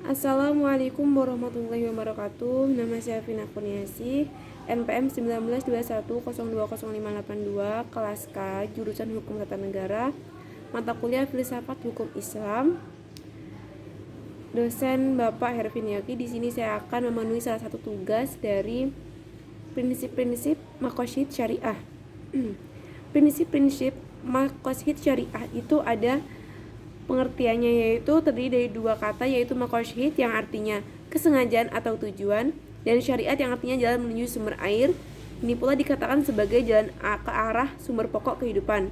Assalamualaikum warahmatullahi wabarakatuh. Nama saya Vina Kurniasih, NPM 1921020582, kelas K, jurusan Hukum Tata Negara, mata kuliah Filsafat Hukum Islam. Dosen Bapak Herviniati. Di sini saya akan memenuhi salah satu tugas dari prinsip-prinsip maqasid syariah. Prinsip-prinsip maqasid syariah itu ada pengertiannya, yaitu terdiri dari dua kata, yaitu maqasid yang artinya kesengajaan atau tujuan, dan syariat yang artinya jalan menuju sumber air. Ini pula dikatakan sebagai jalan ke arah sumber pokok kehidupan.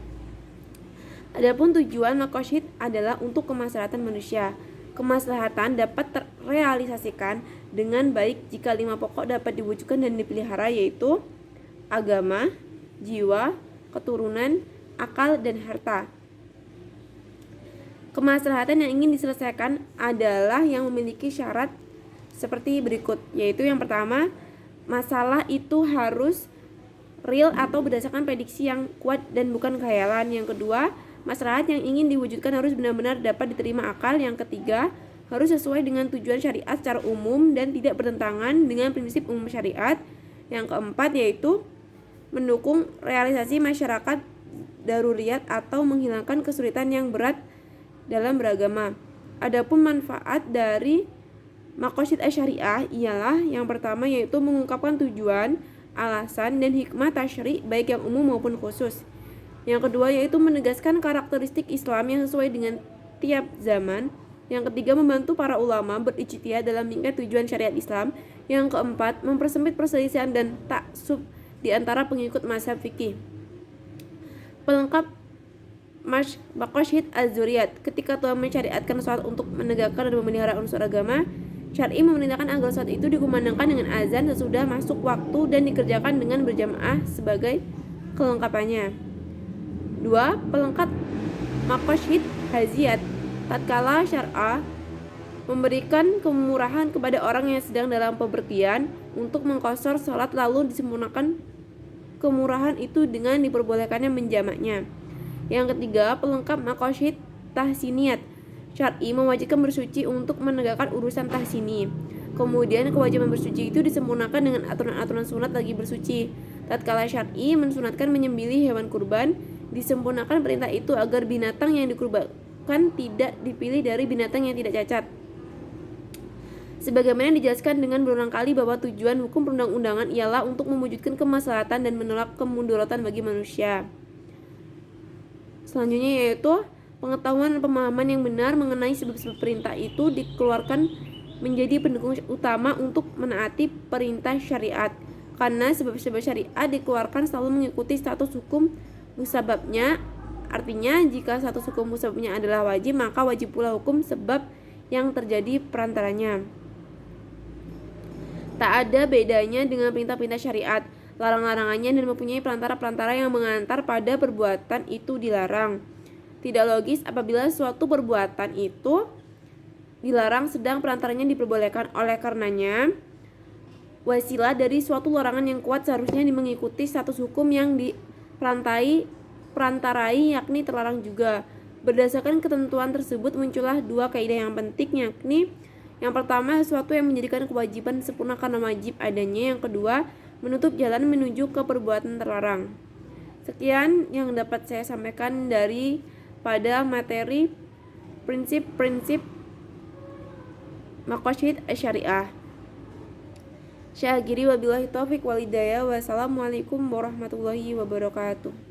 Adapun tujuan maqasid adalah untuk kemaslahatan manusia. Kemaslahatan dapat terrealisasikan dengan baik jika 5 pokok dapat diwujudkan dan dipelihara, yaitu agama, jiwa, keturunan, akal, dan harta. Kemaslahatan yang ingin diselesaikan adalah yang memiliki syarat seperti berikut, yaitu yang pertama, masalah itu harus real atau berdasarkan prediksi yang kuat dan bukan khayalan. Yang kedua, maslahat yang ingin diwujudkan harus benar-benar dapat diterima akal. Yang ketiga, harus sesuai dengan tujuan syariat secara umum dan tidak bertentangan dengan prinsip umum syariat. Yang keempat, yaitu mendukung realisasi masyarakat daruriyat atau menghilangkan kesulitan yang berat dalam beragama. Adapun manfaat dari maqasid syariah ialah yang pertama, yaitu mengungkapkan tujuan, alasan, dan hikmah tasyri' baik yang umum maupun khusus. Yang kedua, yaitu menegaskan karakteristik Islam yang sesuai dengan tiap zaman. Yang ketiga, membantu para ulama berijtihad dalam mengikat tujuan syariat Islam. Yang keempat, mempersempit perselisihan dan taksub di antara pengikut mazhab fikih. Pelengkap maqasid az-zuriyat. Ketika Tuhan mensyariatkan sholat untuk menegakkan dan memelihara unsur agama, syar'i memerintahkan agar sholat itu dikumandangkan dengan azan sesudah masuk waktu dan dikerjakan dengan berjamaah sebagai kelengkapannya. 2. Pelengkap maqasid haziyat. Tatkala syar'a memberikan kemurahan kepada orang yang sedang dalam pepergian untuk mengqashar sholat, lalu disempurnakan kemurahan itu dengan diperbolehkannya menjamaknya. Yang ketiga, pelengkap maqasid tahsiniyat. Syar'i mewajibkan bersuci untuk menegakkan urusan tahsini. Kemudian kewajiban bersuci itu disempurnakan dengan aturan-aturan sunat lagi bersuci. Tatkala syar'i mensunatkan menyembelih hewan kurban, disempurnakan perintah itu agar binatang yang dikurbankan tidak dipilih dari binatang yang tidak cacat. Sebagaimana dijelaskan dengan berulang kali bahwa tujuan hukum perundang-undangan ialah untuk mewujudkan kemaslahatan dan menolak kemudorotan bagi manusia. Selanjutnya yaitu pengetahuan dan pemahaman yang benar mengenai sebab-sebab perintah itu dikeluarkan menjadi pendukung utama untuk menaati perintah syariat. Karena sebab-sebab syariat dikeluarkan selalu mengikuti status hukum musababnya. Artinya jika status hukum musababnya adalah wajib, maka wajib pula hukum sebab yang terjadi perantaranya. Tak ada bedanya dengan perintah-perintah syariat. Larang-larangannya dan mempunyai perantara-perantara yang mengantar pada perbuatan itu dilarang. Tidak logis apabila suatu perbuatan itu dilarang sedang perantaranya diperbolehkan. Oleh karenanya, wasilah dari suatu larangan yang kuat seharusnya mengikuti status hukum yang diperantarai, yakni terlarang juga. Berdasarkan ketentuan tersebut muncullah dua kaidah yang penting, yakni yang pertama, sesuatu yang menjadikan kewajiban sempurna karena wajib adanya. Yang kedua, menutup jalan menuju ke perbuatan terlarang. Sekian yang dapat saya sampaikan dari pada materi prinsip-prinsip maqasid syariah. Saya akhiri wabillahi taufiq wal hidayah. Wassalamualaikum warahmatullahi wabarakatuh.